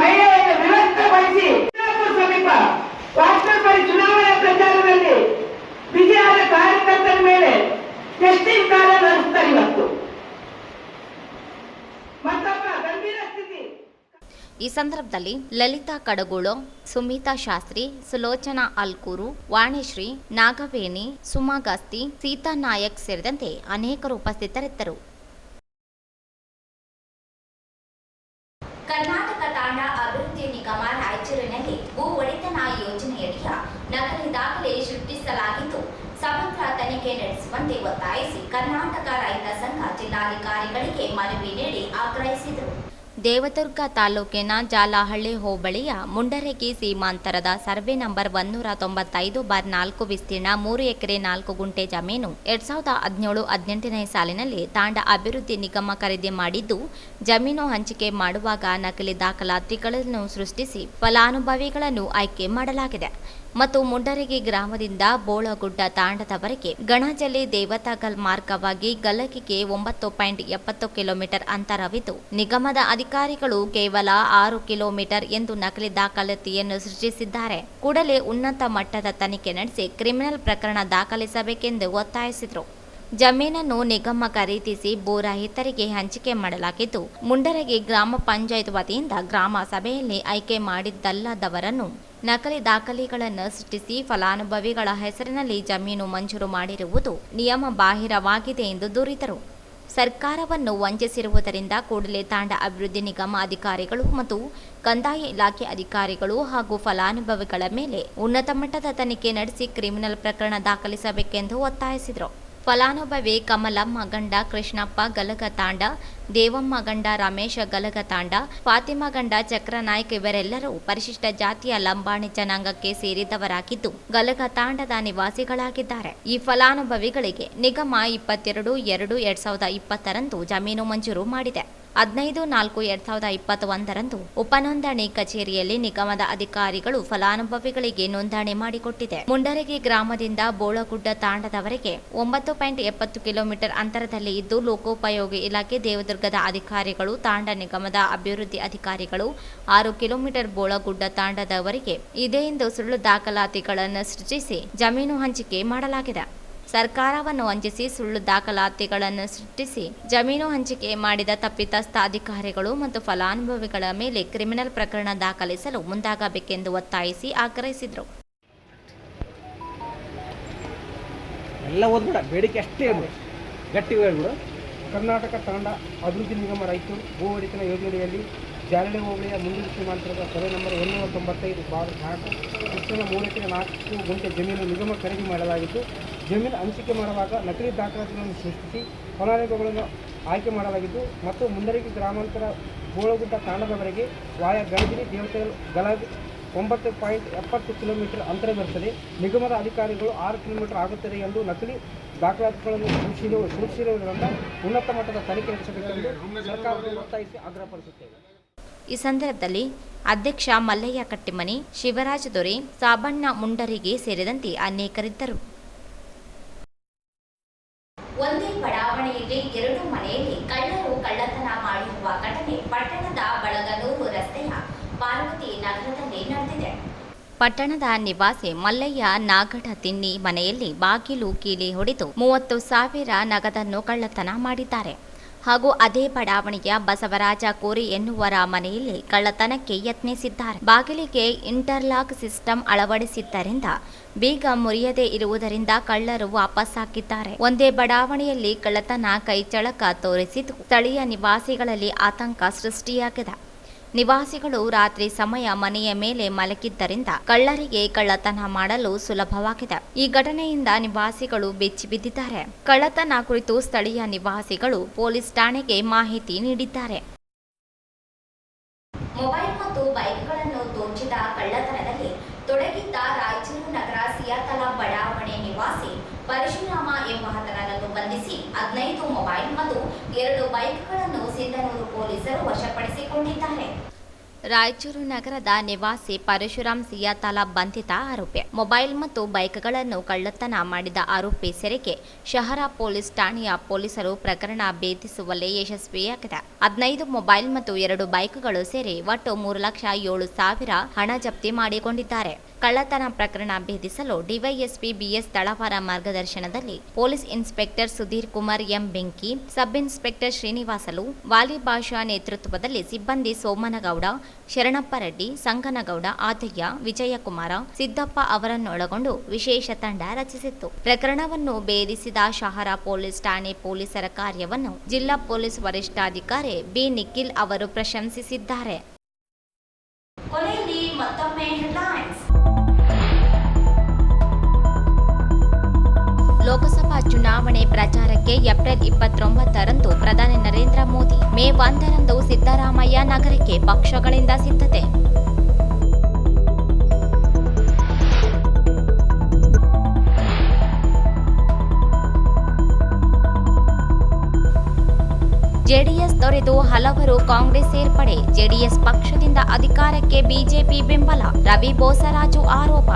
ಮಹಿಳೆಯರನ್ನು ವಿವಸ್ಥಗೊಳಿಸಿ ಸಮೀಪ ವಾಸ್ತವವಾಗಿ ಚುನಾವಣಾ ಪ್ರಚಾರದಲ್ಲಿ ಬಿಜೆಪಿಯ ಕಾರ್ಯಕರ್ತರ ಮೇಲೆ ಟೆಸ್ಟಿಂಗ್ ಕಾರ್ಯ ನಡೆಸ್ತಾರೆ ಇವತ್ತು. ಮತ್ತೊಬ್ಬ ಗಂಭೀರ ಸ್ಥಿತಿ. ಈ ಸಂದರ್ಭದಲ್ಲಿ ಲಲಿತಾ ಕಡಗೋಳು, ಸುಮಿತಾ ಶಾಸ್ತ್ರಿ, ಸುಲೋಚನಾ ಅಲ್ಕೂರು, ವಾಣಿಶ್ರೀ, ನಾಗವೇಣಿ, ಸುಮಾ ಗಸ್ತಿ, ಸೀತಾ ನಾಯಕ್ ಸೇರಿದಂತೆ ಅನೇಕರು ಉಪಸ್ಥಿತರಿದ್ದರು. ಕರ್ನಾಟಕ ತಾಂಡ ಅಭಿವೃದ್ಧಿ ನಿಗಮ ರಾಯಚೂರಿನಲ್ಲಿ ಭೂ ಒಡೆತನ ಯೋಜನೆಯಡಿಯ ನಕಲಿ ದಾಖಲೆ ಸೃಷ್ಟಿಸಲಾಗಿದ್ದು ಸಮಗ್ರ ತನಿಖೆ ನಡೆಸುವಂತೆ ಒತ್ತಾಯಿಸಿ ಕರ್ನಾಟಕ ರೈತ ಸಂಘ ಜಿಲ್ಲಾಧಿಕಾರಿಗಳಿಗೆ ಮನವಿ ನೀಡಿ ಆಗ್ರಹಿಸಿದರು. ದೇವದುರ್ಗ ತಾಲೂಕಿನ ಜಾಲಹಳ್ಳಿ ಹೋಬಳಿಯ ಮುಂಡರಗಿ ಸೀಮಾಂತರದ ಸರ್ವೆ ನಂಬರ್ 195/4 ವಿಸ್ತೀರ್ಣ 3 ಎಕರೆ 4 ಗುಂಟೆ ಜಮೀನು 2017-18ನೇ ಸಾಲಿನಲ್ಲಿ ತಾಂಡ ಅಭಿವೃದ್ಧಿ ನಿಗಮ ಖರೀದಿ ಮಾಡಿದ್ದು, ಜಮೀನು ಹಂಚಿಕೆ ಮಾಡುವಾಗ ನಕಲಿ ದಾಖಲಾತಿಗಳನ್ನು ಸೃಷ್ಟಿಸಿ ಫಲಾನುಭವಿಗಳನ್ನು ಆಯ್ಕೆ ಮಾಡಲಾಗಿದೆ ಮತ್ತು ಮುಂಡರಗಿ ಗ್ರಾಮದಿಂದ ಬೋಳಗುಡ್ಡ ತಾಂಡದವರೆಗೆ ಗಣಜಲ್ಲಿ ದೇವತಾಗಲ್ ಮಾರ್ಗವಾಗಿ ಗಲಕಿಗೆ 9.70 ಕಿಲೋಮೀಟರ್ ಅಂತರವಿದ್ದು, ನಿಗಮದ ಅಧಿಕಾರಿಗಳು ಕೇವಲ 6 ಕಿಲೋಮೀಟರ್ ಎಂದು ನಕಲಿ ದಾಖಲಾತಿಯನ್ನು ಸೃಷ್ಟಿಸಿದ್ದಾರೆ. ಕೂಡಲೇ ಉನ್ನತ ಮಟ್ಟದ ತನಿಖೆ ನಡೆಸಿ ಕ್ರಿಮಿನಲ್ ಪ್ರಕರಣ ದಾಖಲಿಸಬೇಕೆಂದು ಒತ್ತಾಯಿಸಿದರು. ಜಮೀನನ್ನು ನಿಗಮ ಖರೀದಿಸಿ ಭೂರಹಿತರಿಗೆ ಹಂಚಿಕೆ ಮಾಡಲಾಗಿದ್ದು, ಮುಂಡರಗಿ ಗ್ರಾಮ ಪಂಚಾಯತ್ ವತಿಯಿಂದ ಗ್ರಾಮ ಸಭೆಯಲ್ಲಿ ಆಯ್ಕೆ ಮಾಡಿದ್ದಲ್ಲದವರನ್ನು ನಕಲಿ ದಾಖಲೆಗಳನ್ನು ಸೃಷ್ಟಿಸಿ ಫಲಾನುಭವಿಗಳ ಹೆಸರಿನಲ್ಲಿ ಜಮೀನು ಮಂಜೂರು ಮಾಡಿರುವುದು ನಿಯಮ ಬಾಹಿರವಾಗಿದೆ ಎಂದು ದೂರಿದರು. ಸರ್ಕಾರವನ್ನು ವಂಚಿಸಿರುವುದರಿಂದ ಕೂಡಲೇ ತಾಂಡ ಅಭಿವೃದ್ಧಿ ನಿಗಮ ಅಧಿಕಾರಿಗಳು ಮತ್ತು ಕಂದಾಯ ಇಲಾಖೆ ಅಧಿಕಾರಿಗಳು ಹಾಗೂ ಫಲಾನುಭವಿಗಳ ಮೇಲೆ ಉನ್ನತ ಮಟ್ಟದ ತನಿಖೆ ನಡೆಸಿ ಕ್ರಿಮಿನಲ್ ಪ್ರಕರಣ ದಾಖಲಿಸಬೇಕೆಂದು ಒತ್ತಾಯಿಸಿದರು. ಫಲಾನುಭವಿ ಕಮಲಮ್ಮ ಗಂಡ ಕೃಷ್ಣಪ್ಪ ಗಲಗತಾಂಡ, ದೇವಮ್ಮ ಗಂಡ ರಮೇಶ ಗಲಗತಾಂಡ, ಫಾತಿಮಾ ಗಂಡ ಚಕ್ರನಾಯ್ಕ್ ಇವರೆಲ್ಲರೂ ಪರಿಶಿಷ್ಟ ಜಾತಿಯ ಲಂಬಾಣಿ ಜನಾಂಗಕ್ಕೆ ಸೇರಿದವರಾಗಿದ್ದು ಗಲಗತಾಂಡದ ನಿವಾಸಿಗಳಾಗಿದ್ದಾರೆ. ಈ ಫಲಾನುಭವಿಗಳಿಗೆ ನಿಗಮ 22/2/2020 ಜಮೀನು ಮಂಜೂರು ಮಾಡಿದೆ. 15/4/2021 ಉಪನೋಂದಣಿ ಕಚೇರಿಯಲ್ಲಿ ನಿಗಮದ ಅಧಿಕಾರಿಗಳು ಫಲಾನುಭವಿಗಳಿಗೆ ನೋಂದಣಿ ಮಾಡಿಕೊಟ್ಟಿದೆ. ಮುಂಡರಗಿ ಗ್ರಾಮದಿಂದ ಬೋಳಗುಡ್ಡ ತಾಂಡದವರೆಗೆ 9.70 ಕಿಲೋಮೀಟರ್ ಅಂತರದಲ್ಲಿ ಇದ್ದು ಲೋಕೋಪಯೋಗಿ ಇಲಾಖೆ ದೇವದುರ್ಗದ ಅಧಿಕಾರಿಗಳು, ತಾಂಡ ನಿಗಮದ ಅಭಿವೃದ್ಧಿ ಅಧಿಕಾರಿಗಳು 6 ಕಿಲೋಮೀಟರ್ ಬೋಳಗುಡ್ಡ ತಾಂಡದವರೆಗೆ ಇದೆ ಎಂದು ಸುಳ್ಳು ದಾಖಲಾತಿಗಳನ್ನು ಸೃಷ್ಟಿಸಿ ಜಮೀನು ಹಂಚಿಕೆ ಮಾಡಲಾಗಿದೆ. ಸರ್ಕಾರವನ್ನು ವಂಚಿಸಿ ಸುಳ್ಳು ದಾಖಲಾತಿಗಳನ್ನು ಸೃಷ್ಟಿಸಿ ಜಮೀನು ಹಂಚಿಕೆ ಮಾಡಿದ ತಪ್ಪಿತಸ್ಥ ಅಧಿಕಾರಿಗಳು ಮತ್ತು ಫಲಾನುಭವಿಗಳ ಮೇಲೆ ಕ್ರಿಮಿನಲ್ ಪ್ರಕರಣ ದಾಖಲಿಸಲು ಮುಂದಾಗಬೇಕೆಂದು ಒತ್ತಾಯಿಸಿ ಆಗ್ರಹಿಸಿದರು. ಎಲ್ಲ ಓದ್ಬೇಡ, ಬೇಡಿಕೆ ಅಷ್ಟೇ ಗಟ್ಟಿ ಹೇಳ್ಬಿಡು. ಕರ್ನಾಟಕ ತಾಂಡ ಅಭಿವೃದ್ಧಿ ನಿಗಮ ರಾಯಚೂರು ಭೂ ಒಡೆತನ ಯೋಜನೆಯಲ್ಲಿ ಜಾಲನೆ ಹೋಬಳಿಯ ಮುಂದಿನ ಸೀಮಾಂತರದ ಸರ್ವೆ ನಂಬರ್ 195/4 ಕೃಷ್ಣನ 3/4 ಗುಂಟೆ ಜಮೀನು ನಿಗಮ ಖರೀದಿ ಮಾಡಲಾಗಿದ್ದು, ಜಮೀನು ಹಂಚಿಕೆ ಮಾಡುವಾಗ ನಕಲಿ ದಾಖಲಾತಿಗಳನ್ನು ಸೃಷ್ಟಿಸಿ ಫಲಾನುಭವಿಗಳನ್ನು ಆಯ್ಕೆ ಮಾಡಲಾಗಿದ್ದು ಮತ್ತು ಮುಂಡರಗಿ ಗ್ರಾಮಾಂತರ ಬೋಳಗುಡ್ಡ ತಾಂಡದವರೆಗೆ ವಾಯ ಗಳಗಿರಿ ದೇವತೆಗಳು ಗಲಗಿ 9.70 ಕಿಲೋಮೀಟರ್ ಅಂತರವಿರುತ್ತದೆ. ನಿಗಮದ ಅಧಿಕಾರಿಗಳು 6 ಕಿಲೋಮೀಟರ್ ಆಗುತ್ತದೆ ಎಂದು ನಕಲಿ ದಾಖಲಾತಿಗಳನ್ನು ಸೂಚಿಸಿರುವುದರಿಂದ ಉನ್ನತ ಮಟ್ಟದ ತನಿಖೆ ನಡೆಸಬೇಕೆಂದು ಸರ್ಕಾರವನ್ನು ಒತ್ತಾಯಿಸಿ ಆಗ್ರಹಪಡಿಸುತ್ತೇವೆ. ಈ ಸಂದರ್ಭದಲ್ಲಿ ಅಧ್ಯಕ್ಷ ಮಲ್ಲಯ್ಯ ಕಟ್ಟಿಮನಿ, ಶಿವರಾಜ ದೊರೆ, ಸಾಬಣ್ಣ ಮುಂಡರಿಗೆ ಸೇರಿದಂತೆ ಅನೇಕರಿದ್ದರು. ಒಂದೇ ಬಡಾವಣೆಯಲ್ಲಿ 2 ಮನೆಯಲ್ಲಿ ಕಳ್ಳರು ಕಳ್ಳತನ ಮಾಡಿರುವ ಘಟನೆ ಪಟ್ಟಣದ ಬಳಗನೂರು ರಸ್ತೆಯ ಪಾರ್ವತಿ ನಗರದಲ್ಲಿ ನಡೆದಿದೆ. ಪಟ್ಟಣದ ನಿವಾಸಿ ಮಲ್ಲಯ್ಯ ನಾಗಡ ತಿನ್ನಿ ಮನೆಯಲ್ಲಿ ಬಾಗಿಲು ಕೀಲಿ ಹೊಡೆದು 30,000 ನಗದನ್ನು ಕಳ್ಳತನ ಮಾಡಿದ್ದಾರೆ. ಹಾಗೂ ಅದೇ ಬಡಾವಣೆಯ ಬಸವರಾಜ ಕೋರಿ ಎನ್ನುವರ ಮನೆಯಲ್ಲಿ ಕಳ್ಳತನಕ್ಕೆ ಯತ್ನಿಸಿದ್ದಾರೆ. ಬಾಗಿಲಿಗೆ ಇಂಟರ್ಲಾಕ್ ಸಿಸ್ಟಮ್ ಅಳವಡಿಸಿದ್ದರಿಂದ ಬೀಗ ಮುರಿಯದೇ ಇರುವುದರಿಂದ ಕಳ್ಳರು ವಾಪಸ್ ಹಾಕಿದ್ದಾರೆ. ಒಂದೇ ಬಡಾವಣೆಯಲ್ಲಿ ಕಳ್ಳತನ ಕೈಚಳಕ ತೋರಿಸಿದ್ದು ಸ್ಥಳೀಯ ನಿವಾಸಿಗಳಲ್ಲಿ ಆತಂಕ ಸೃಷ್ಟಿಯಾಗಿದೆ. ನಿವಾಸಿಗಳು ರಾತ್ರಿ ಸಮಯ ಮನೆಯ ಮೇಲೆ ಮಲಗಿದ್ದರಿಂದ ಕಳ್ಳರಿಗೆ ಕಳ್ಳತನ ಮಾಡಲು ಸುಲಭವಾಗಿದೆ. ಈ ಘಟನೆಯಿಂದ ನಿವಾಸಿಗಳು ಬೆಚ್ಚಿ ಬಿದ್ದಿದ್ದಾರೆ. ಕಳ್ಳತನ ಕುರಿತು ಸ್ಥಳೀಯ ನಿವಾಸಿಗಳು ಪೊಲೀಸ್ ಠಾಣೆಗೆ ಮಾಹಿತಿ ನೀಡಿದ್ದಾರೆ. ಮೊಬೈಲ್ ಮತ್ತು ಬೈಕ್ಗಳನ್ನು ದೋಚಿದ ಕಳ್ಳತನದಲ್ಲಿ ತೊಡಗಿದ್ದ ರಾಯಚೂರು ನಗರ ಸಿಯಾತಲ ಬಡಾವಣೆ ನಿವಾಸಿ ಪರಶುರಾಮ ಎಂಬಾತನನ್ನು ಬಂಧಿಸಿ 15 ಮೊಬೈಲ್ ಮತ್ತು 2 ಬೈಕ್ಗಳನ್ನು ಸಿಂಧನೂರು ಪೊಲೀಸರು ವಶಪಡಿಸಿಕೊಂಡಿದ್ದಾರೆ. ರಾಯಚೂರು ನಗರದ ನಿವಾಸಿ ಪರಶುರಾಮ್ ಸಿಯಾತಲ ಬಂಧಿತ ಆರೋಪಿ. ಮೊಬೈಲ್ ಮತ್ತು ಬೈಕ್ಗಳನ್ನು ಕಳ್ಳತನ ಮಾಡಿದ ಆರೋಪಿ ಸೆರೆಗೆ ಶಹರ ಪೊಲೀಸ್ ಠಾಣೆಯ ಪೊಲೀಸರು ಪ್ರಕರಣ ಭೇದಿಸುವಲ್ಲಿ ಯಶಸ್ವಿಯಾಗಿದೆ. 15 ಮೊಬೈಲ್ ಮತ್ತು 2 ಬೈಕ್ಗಳು ಸೇರಿ ಒಟ್ಟು 3,07,000 ಹಣ ಜಪ್ತಿ ಮಾಡಿಕೊಂಡಿದ್ದಾರೆ. ಕಳ್ಳತನ ಪ್ರಕರಣ ಭೇದಿಸಲು ಡಿವೈಎಸ್ಪಿ ಬಿಎಸ್ ತಳವಾರ ಮಾರ್ಗದರ್ಶನದಲ್ಲಿ police inspector Sudhir Kumar M ಬೆಂಕಿ, ಸಬ್ ಇನ್ಸ್ಪೆಕ್ಟರ್ ಶ್ರೀನಿವಾಸಲು, ವಾಲಿ ಭಾಷಾ ನೇತೃತ್ವದಲ್ಲಿ ಸಿಬ್ಬಂದಿ ಸೋಮನಗೌಡ, ಶರಣಪ್ಪ ರೆಡ್ಡಿ, ಸಂಗನಗೌಡ, ಆದಯ್ಯ, ವಿಜಯಕುಮಾರ, ಸಿದ್ದಪ್ಪ ಅವರನ್ನೊಳಗೊಂಡು ವಿಶೇಷ ತಂಡ ರಚಿಸಿತ್ತು. ಪ್ರಕರಣವನ್ನು ಭೇದಿಸಿದ ಶಹರ ಪೊಲೀಸ್ ಠಾಣೆ ಪೊಲೀಸರ ಕಾರ್ಯವನ್ನು ಜಿಲ್ಲಾ ಪೊಲೀಸ್ ವರಿಷ್ಠಾಧಿಕಾರಿ ಬಿ ನಿಖಿಲ್ ಅವರು ಪ್ರಶಂಸಿಸಿದ್ದಾರೆ. ಕೊನೆಯಲ್ಲಿ ಮತ್ತೊಮ್ಮೆ ಹೆಡ್ಲೈನ್ಸ್. ಲೋಕಸಭಾ ಚುನಾವಣೆ ಪ್ರಚಾರಕ್ಕೆ ಏಪ್ರಿಲ್ 29ರಂದು ಪ್ರಧಾನಿ ನರೇಂದ್ರ ಮೋದಿ, ಮೇ 1ರಂದು ಸಿದ್ದರಾಮಯ್ಯ ನಗರಕ್ಕೆ ಪಕ್ಷಗಳಿಂದ ಸಿದ್ಧತೆ. ಜೆಡಿಎಸ್ ತೊರೆದು ಹಲವರು ಕಾಂಗ್ರೆಸ್ ಸೇರ್ಪಡೆ, ಜೆಡಿಎಸ್ ಪಕ್ಷದಿಂದ ಅಧಿಕಾರಕ್ಕೆ ಬಿಜೆಪಿ ಬೆಂಬಲ, ರವಿ ಬೋಸರಾಜು ಆರೋಪ.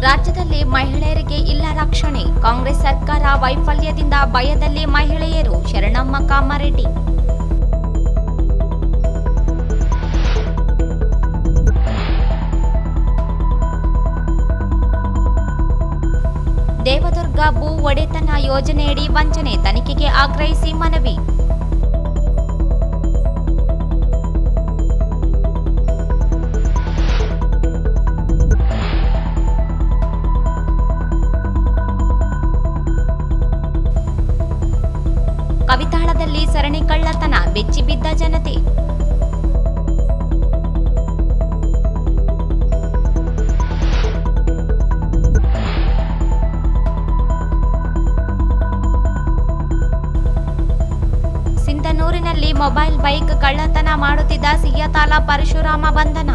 ರಾಜ್ಯದಲ್ಲಿ ಮಹಿಳೆಯರಿಗೆ ಇಲ್ಲ ರಕ್ಷಣೆ, ಕಾಂಗ್ರೆಸ್ ಸರ್ಕಾರ ವೈಫಲ್ಯದಿಂದ ಭಯದಲ್ಲಿ ಮಹಿಳೆಯರು, ಶರಣಮ್ಮ ಕಾಮಾರೆಡ್ಡಿ. ದೇವದುರ್ಗ ಭೂ ಒಡೆತನ ಯೋಜನೆಯಡಿ ವಂಚನೆ ತನಿಖೆಗೆ ಆಗ್ರಹಿಸಿ ಮನವಿ. ಸರಣಿ ಕಳ್ಳತನ, ಬೆಚ್ಚಿಬಿದ್ದ ಜನತೆ. ಸಿಂಧನೂರಿನಲ್ಲಿ ಮೊಬೈಲ್ ಬೈಕ್ ಕಳ್ಳತನ ಮಾಡುತ್ತಿದ್ದ ಸಿಯತಾಲ ಪರಶುರಾಮ ಬಂಧನ.